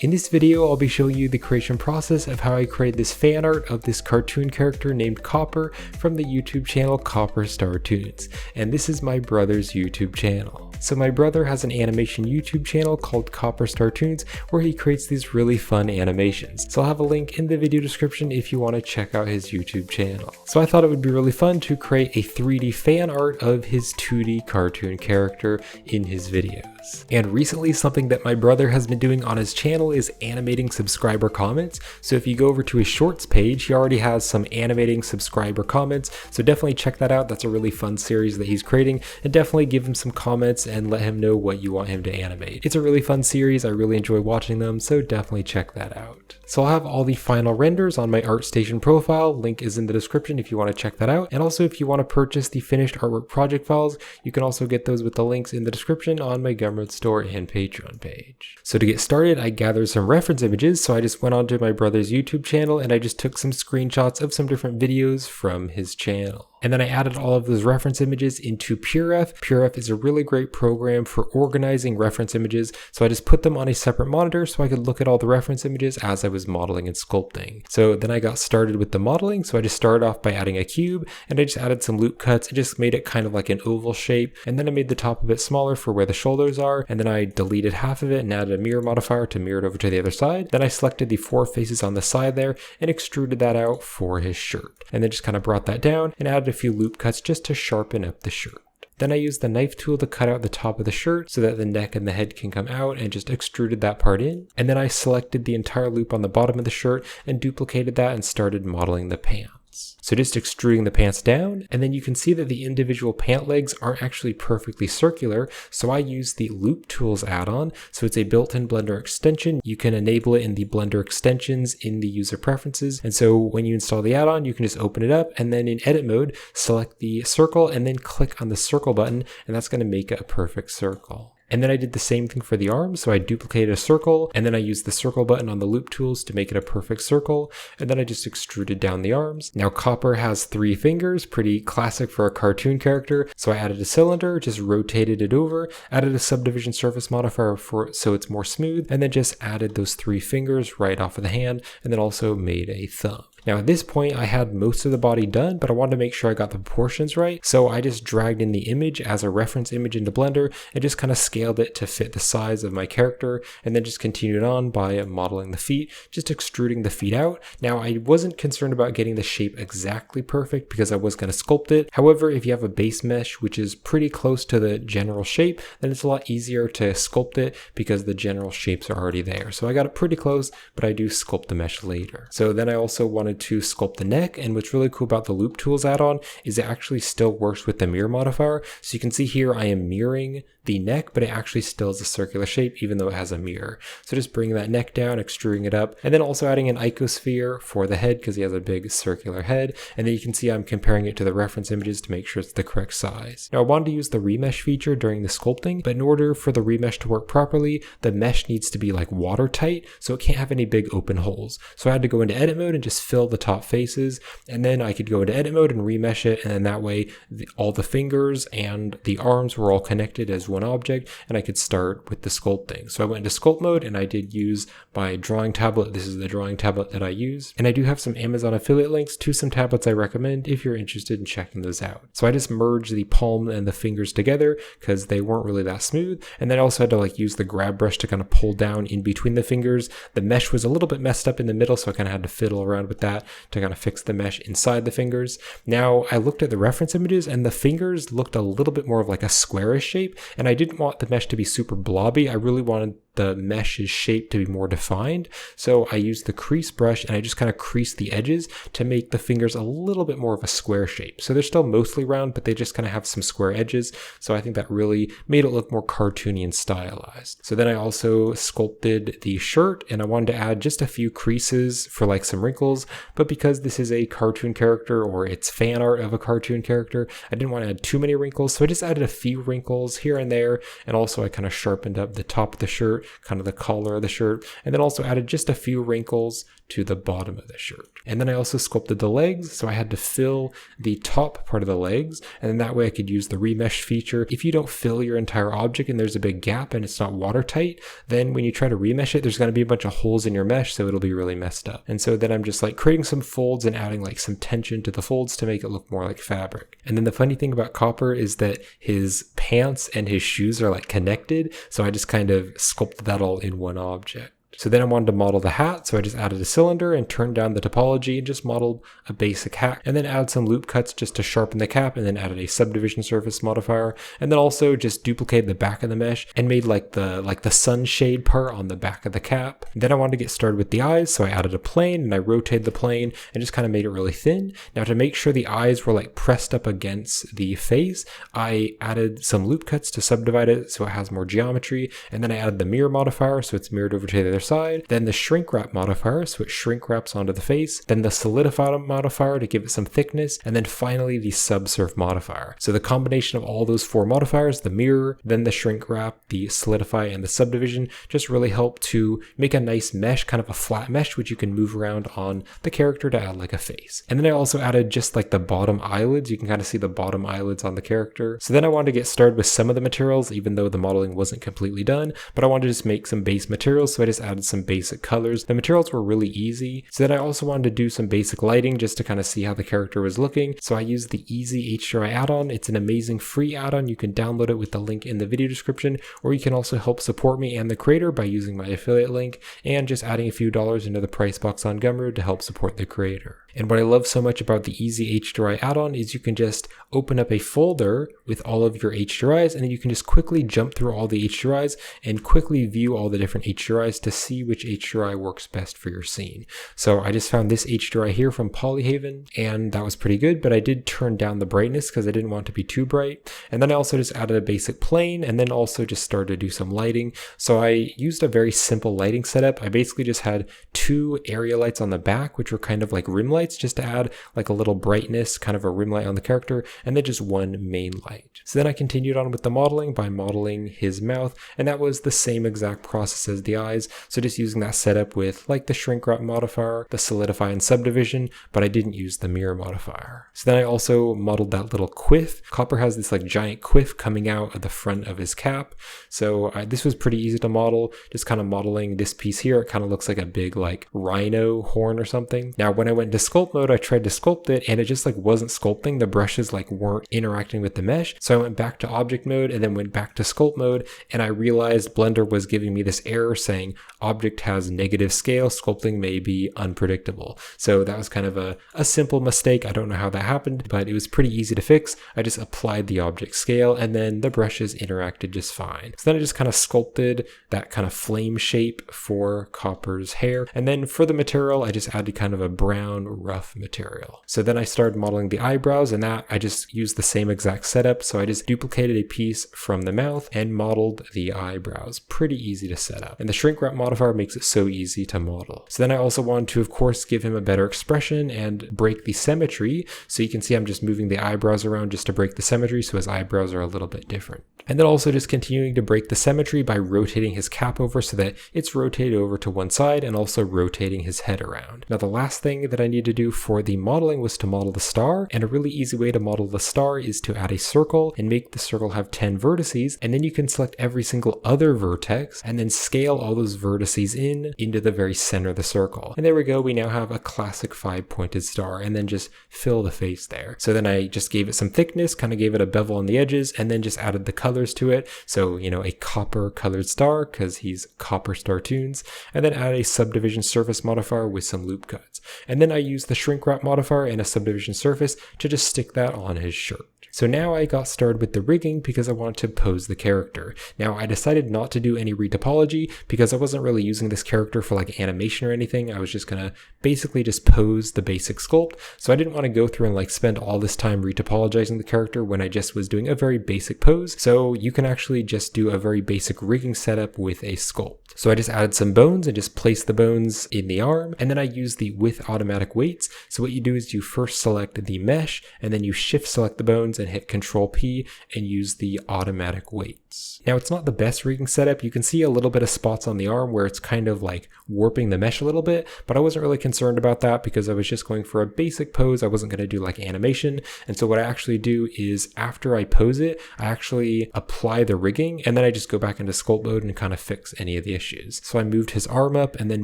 In this video, I'll be showing you the creation process of how I created this fan art of this cartoon character named Copper from the YouTube channel CopperStarToons, and this is my brother's YouTube channel. So my brother has an animation YouTube channel called CopperStarToons where he creates these really fun animations. So I'll have a link in the video description if you want to check out his YouTube channel. So I thought it would be really fun to create a 3D fan art of his 2D cartoon character in his videos. And recently, something that my brother has been doing on his channel is animating subscriber comments. So if you go over to his shorts page, he already has some animating subscriber comments. So definitely check that out. That's a really fun series that he's creating, and definitely give him some comments and let him know what you want him to animate. It's a really fun series. I really enjoy watching them, so definitely check that out. So I'll have all the final renders on my ArtStation profile. Link is in the description if you want to check that out. And also if you want to purchase the finished artwork project files, you can also get those with the links in the description on my Gumroad store and Patreon page. So to get started, I gathered some reference images. So I just went onto my brother's YouTube channel and I just took some screenshots of some different videos from his channel. And then I added all of those reference images into PureRef. PureRef is a really great program for organizing reference images. So I just put them on a separate monitor so I could look at all the reference images as I was modeling and sculpting. So then I got started with the modeling. So I just started off by adding a cube and I just added some loop cuts and just made it kind of like an oval shape. And then I made the top a bit smaller for where the shoulders are. And then I deleted half of it and added a mirror modifier to mirror it over to the other side. Then I selected the 4 faces on the side there and extruded that out for his shirt. And then just kind of brought that down and added a few loop cuts just to sharpen up the shirt. Then I used the knife tool to cut out the top of the shirt so that the neck and the head can come out, and just extruded that part in. And then I selected the entire loop on the bottom of the shirt and duplicated that and started modeling the pants. So just extruding the pants down, and then you can see that the individual pant legs aren't actually perfectly circular, so I used the Loop Tools add-on. So it's a built-in Blender extension. You can enable it in the Blender extensions in the user preferences, and so when you install the add-on, you can just open it up, and then in edit mode, select the circle, and then click on the circle button, and that's going to make it a perfect circle. And then I did the same thing for the arms, so I duplicated a circle, and then I used the circle button on the loop tools to make it a perfect circle, and then I just extruded down the arms. Now Copper has 3 fingers, pretty classic for a cartoon character, so I added a cylinder, just rotated it over, added a subdivision surface modifier so it's more smooth, and then just added those 3 fingers right off of the hand, and then also made a thumb. Now at this point I had most of the body done, but I wanted to make sure I got the proportions right, so I just dragged in the image as a reference image into Blender and just kind of scaled it to fit the size of my character, and then just continued on by modeling the feet, just extruding the feet out. Now I wasn't concerned about getting the shape exactly perfect because I was going to sculpt it. However, if you have a base mesh which is pretty close to the general shape, then it's a lot easier to sculpt it because the general shapes are already there. So I got it pretty close, but I do sculpt the mesh later. So then I also wanted to sculpt the neck, and what's really cool about the Loop Tools add-on is it actually still works with the mirror modifier. So you can see here I am mirroring the neck, but it actually still is a circular shape even though it has a mirror. So just bringing that neck down, extruding it up, and then also adding an icosphere for the head because he has a big circular head. And then you can see I'm comparing it to the reference images to make sure it's the correct size. Now I wanted to use the remesh feature during the sculpting, but in order for the remesh to work properly, the mesh needs to be like watertight, so it can't have any big open holes. So I had to go into edit mode and just fill the top faces, and then I could go into edit mode and remesh it, and then that way all the fingers and the arms were all connected as one object, and I could start with the sculpting. So I went into sculpt mode and I did use my drawing tablet. This is the drawing tablet that I use, and I do have some Amazon affiliate links to some tablets I recommend if you're interested in checking those out. So I just merged the palm and the fingers together because they weren't really that smooth, and then I also had to use the grab brush to kind of pull down in between the fingers. The mesh was a little bit messed up in the middle, so I kind of had to fiddle around with that to kind of fix the mesh inside the fingers. Now I looked at the reference images and the fingers looked a little bit more of like a squarish shape, and I didn't want the mesh to be super blobby. I really wanted the mesh's shape to be more defined. So I used the crease brush and I just kind of creased the edges to make the fingers a little bit more of a square shape. So they're still mostly round, but they just kind of have some square edges. So I think that really made it look more cartoony and stylized. So then I also sculpted the shirt and I wanted to add just a few creases for like some wrinkles, but because this is a cartoon character or it's fan art of a cartoon character, I didn't want to add too many wrinkles. So I just added a few wrinkles here and there. And also I kind of sharpened up the top of the shirt shirt, kind of the collar of the shirt, and then also added just a few wrinkles to the bottom of the shirt. And then I also sculpted the legs, so I had to fill the top part of the legs, and then that way I could use the remesh feature. If you don't fill your entire object and there's a big gap and it's not watertight, then when you try to remesh it, there's going to be a bunch of holes in your mesh, so it'll be really messed up. And so then I'm just like creating some folds and adding like some tension to the folds to make it look more like fabric. And then the funny thing about Copper is that his pants and his shoes are like connected, so I just kind of sculpted that all in one object. So then I wanted to model the hat, so I just added a cylinder and turned down the topology and just modeled a basic hat, and then added some loop cuts just to sharpen the cap, and then added a subdivision surface modifier, and then also just duplicated the back of the mesh and made like the sunshade part on the back of the cap. Then I wanted to get started with the eyes, so I added a plane and I rotated the plane and just kind of made it really thin. Now to make sure the eyes were like pressed up against the face, I added some loop cuts to subdivide it so it has more geometry, and then I added the mirror modifier so it's mirrored over to the other side, then the shrink wrap modifier so it shrink wraps onto the face, then the solidify modifier to give it some thickness, and then finally the subsurf modifier. So the combination of all those four modifiers, the mirror, then the shrink wrap, the solidify, and the subdivision, just really help to make a nice mesh, kind of a flat mesh, which you can move around on the character to add like a face. And then I also added just like the bottom eyelids. You can kind of see the bottom eyelids on the character. So then I wanted to get started with some of the materials, even though the modeling wasn't completely done, but I wanted to just make some base materials, so I just added some basic colors. The materials were really easy. So then I also wanted to do some basic lighting just to kind of see how the character was looking. So I used the Easy HDRI add-on. It's an amazing free add-on. You can download it with the link in the video description, or you can also help support me and the creator by using my affiliate link and just adding a few dollars into the price box on Gumroad to help support the creator. And what I love so much about the Easy HDRI add-on is you can just open up a folder with all of your HDRIs, and then you can just quickly jump through all the HDRIs and quickly view all the different HDRIs to see which HDRI works best for your scene. So I just found this HDRI here from Polyhaven, and that was pretty good, but I did turn down the brightness because I didn't want it to be too bright. And then I also just added a basic plane, and then also just started to do some lighting. So I used a very simple lighting setup. I basically just had two area lights on the back, which were kind of like rim lights, just to add like a little brightness, kind of a rim light on the character, and then just one main light. So then I continued on with the modeling by modeling his mouth, and that was the same exact process as the eyes. So just using that setup with like the shrink wrap modifier, the solidify and subdivision, but I didn't use the mirror modifier. So then I also modeled that little quiff. Copper has this like giant quiff coming out of the front of his cap. So this was pretty easy to model, just kind of modeling this piece here. It kind of looks like a big like rhino horn or something. Now when I went into sculpt mode, I tried to sculpt it and it just like wasn't sculpting. The brushes like weren't interacting with the mesh. So I went back to object mode and then went back to sculpt mode, and I realized Blender was giving me this error saying object has negative scale, sculpting may be unpredictable. So that was kind of a simple mistake. I don't know how that happened, but it was pretty easy to fix. I just applied the object scale and then the brushes interacted just fine. So then I just kind of sculpted that kind of flame shape for Copper's hair. And then for the material, I just added kind of a brown rough material. So then I started modeling the eyebrows, and that I just used the same exact setup. So I just duplicated a piece from the mouth and modeled the eyebrows. Pretty easy to set up. And the shrink wrap modifier makes it so easy to model. So then I also wanted to, of course, give him a better expression and break the symmetry. So you can see I'm just moving the eyebrows around just to break the symmetry, so his eyebrows are a little bit different. And then also just continuing to break the symmetry by rotating his cap over so that it's rotated over to one side, and also rotating his head around. Now the last thing that I need to do for the modeling was to model the star, and a really easy way to model the star is to add a circle and make the circle have 10 vertices, and then you can select every single other vertex and then scale all those vertices into the very center of the circle. And there we go, we now have a classic 5-pointed star, and then just fill the face there. So then I just gave it some thickness, kind of gave it a bevel on the edges, and then just added the colors to it. So, you know, a copper colored star because he's CopperStarToons, and then add a subdivision surface modifier with some loop cuts. And then I used the shrink wrap modifier and a subdivision surface to just stick that on his shirt. So now I got started with the rigging because I wanted to pose the character. Now I decided not to do any retopology because I wasn't really using this character for like animation or anything. I was just gonna basically just pose the basic sculpt. So I didn't want to go through and like spend all this time retopologizing the character when I just was doing a very basic pose. So you can actually just do a very basic rigging setup with a sculpt. So I just added some bones and just placed the bones in the arm, and then I used the with automatic weights. So what you do is you first select the mesh and then you shift select the bones and hit Control P and use the automatic weights. Now it's not the best rigging setup. You can see a little bit of spots on the arm where it's kind of like warping the mesh a little bit, but I wasn't really concerned about that because I was just going for a basic pose. I wasn't going to do like animation. And so what I actually do is after I pose it, I actually apply the rigging and then I just go back into sculpt mode and kind of fix any of the issues. So I moved his arm up and then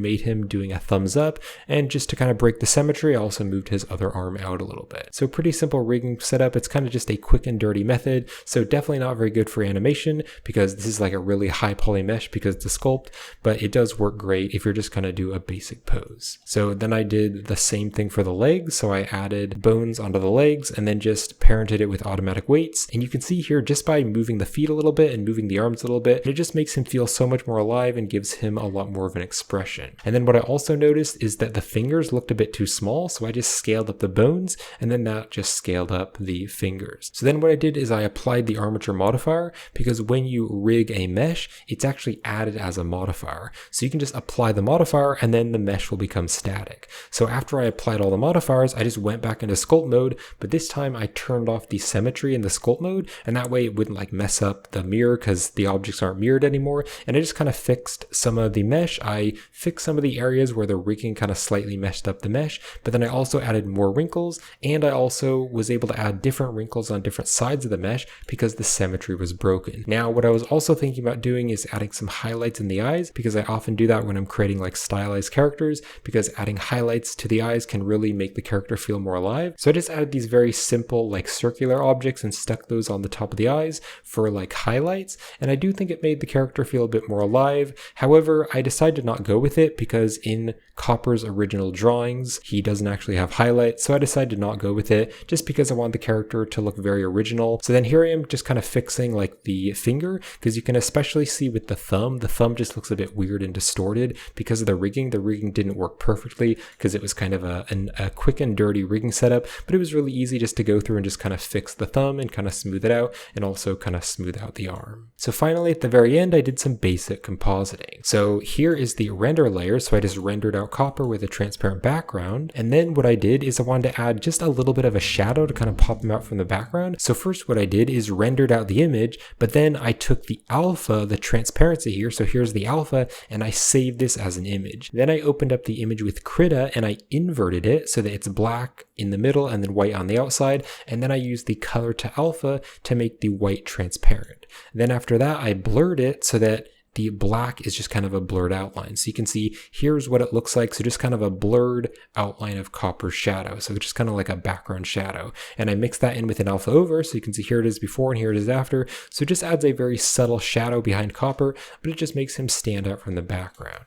made him doing a thumbs up, and just to kind of break the symmetry, I also moved his other arm out a little bit. So pretty simple rigging setup. It's kind of just a quick and dirty method, so definitely not very good for animation because this is like a really high poly mesh because it's a sculpt, but it does work great if you're just gonna do a basic pose. So then I did the same thing for the legs. So I added bones onto the legs and then just parented it with automatic weights. And you can see here, just by moving the feet a little bit and moving the arms a little bit, it just makes him feel so much more alive and gives him a lot more of an expression. And then what I also noticed is that the fingers looked a bit too small, so I just scaled up the bones and then that just scaled up the fingers. So then what I did is I applied the armature modifier, because when you rig a mesh, it's actually added as a modifier. So you can just apply the modifier and then the mesh will become static. So after I applied all the modifiers, I just went back into sculpt mode, but this time I turned off the symmetry in the sculpt mode, and that way it wouldn't like mess up the mirror because the objects aren't mirrored anymore. And I just kind of fixed some of the mesh. I fixed some of the areas where the rigging kind of slightly meshed up the mesh, but then I also added more wrinkles, and I also was able to add different wrinkles on different sides of the mesh because the symmetry was broken. Now what I was also thinking about doing is adding some highlights in the eyes, because I often do that when I'm creating like stylized characters, because adding highlights to the eyes can really make the character feel more alive. So I just added these very simple like circular objects and stuck those on the top of the eyes for like highlights, and I do think it made the character feel a bit more alive. However, I decided to not go with it because in Copper's original drawings, he doesn't actually have highlights, so I decided to not go with it just because I want the character to look very original. So then here I am just kind of fixing like the finger, because you can especially see with the thumb just looks a bit weird and distorted because of the rigging. The rigging didn't work perfectly because it was kind of a quick and dirty rigging setup, but it was really easy just to go through and just kind of fix the thumb and kind of smooth it out, and also kind of smooth out the arm. So finally at the very end, I did some basic compositing. So here is the render layer. So I just rendered out Copper with a transparent background, and then what I did is I wanted to add just a little bit of a shadow to kind of pop him out from the background. So first what I did is rendered out the image, but then I took the alpha, the transparency here, so here's the alpha, and I saved this as an image. Then I opened up the image with Krita and I inverted it so that it's black in the middle and then white on the outside, and then I used the color to alpha to make the white transparent. Then after that I blurred it so that the black is just kind of a blurred outline. So you can see here's what it looks like. So just kind of a blurred outline of Copper's shadow. So just kind of like a background shadow. And I mixed that in with an alpha over. So you can see here it is before and here it is after. So it just adds a very subtle shadow behind Copper, but it just makes him stand out from the background.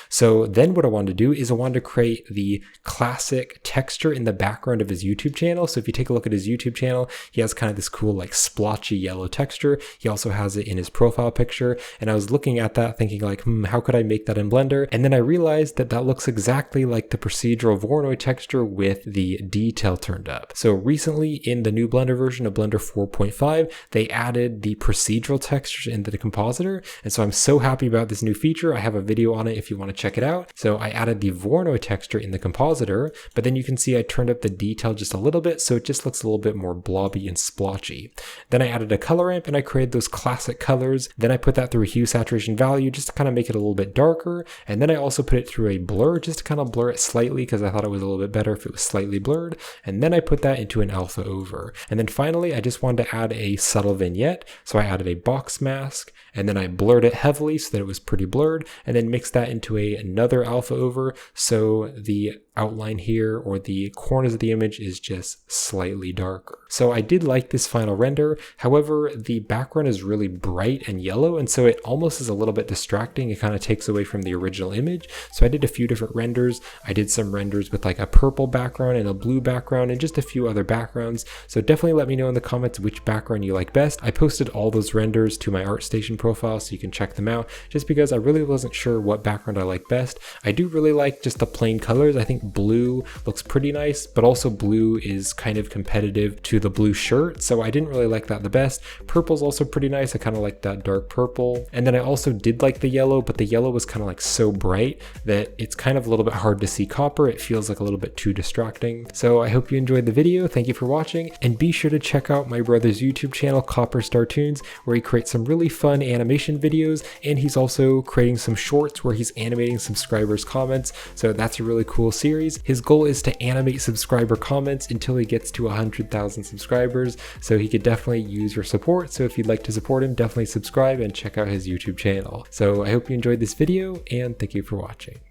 So then what I wanted to do is I wanted to create the classic texture in the background of his YouTube channel. So if you take a look at his YouTube channel, he has kind of this cool like splotchy yellow texture. He also has it in his profile picture. And I was looking at that thinking like, how could I make that in Blender? And then I realized that that looks exactly like the procedural Voronoi texture with the detail turned up. So recently in the new Blender version of Blender 4.5, they added the procedural textures into the compositor. And so I'm so happy about this new feature. I have a video on it if you want to check it out. So I added the Voronoi texture in the compositor, but then you can see I turned up the detail just a little bit, so it just looks a little bit more blobby and splotchy. Then I added a color ramp and I created those classic colors. Then I put that through a hue saturation value just to kind of make it a little bit darker. And then I also put it through a blur just to kind of blur it slightly because I thought it was a little bit better if it was slightly blurred. And then I put that into an alpha over. And then finally, I just wanted to add a subtle vignette. So I added a box mask and then I blurred it heavily so that it was pretty blurred, and then mixed that into another alpha over, so the outline here or the corners of the image is just slightly darker. So I did like this final render. However, the background is really bright and yellow, and so it almost is a little bit distracting. It kind of takes away from the original image. So I did a few different renders. I did some renders with like a purple background and a blue background and just a few other backgrounds. So definitely let me know in the comments which background you like best. I posted all those renders to my ArtStation profile so you can check them out, just because I really wasn't sure what background I like best. I do really like just the plain colors. I think blue looks pretty nice, but also blue is kind of competitive to the blue shirt, so I didn't really like that the best. Purple's also pretty nice. I kind of like that dark purple. And then I also did like the yellow, but the yellow was kind of like so bright that it's kind of a little bit hard to see copper. It feels like a little bit too distracting. So I hope you enjoyed the video. Thank you for watching, and be sure to check out my brother's YouTube channel, CopperStarToons, where he creates some really fun animation videos, and he's also creating some shorts where he's animating subscribers' comments. So that's a really cool series. His goal is to animate subscriber comments until he gets to 100,000 subscribers. So he could definitely use your support. So if you'd like to support him, definitely subscribe and check out his YouTube channel. So I hope you enjoyed this video, and thank you for watching.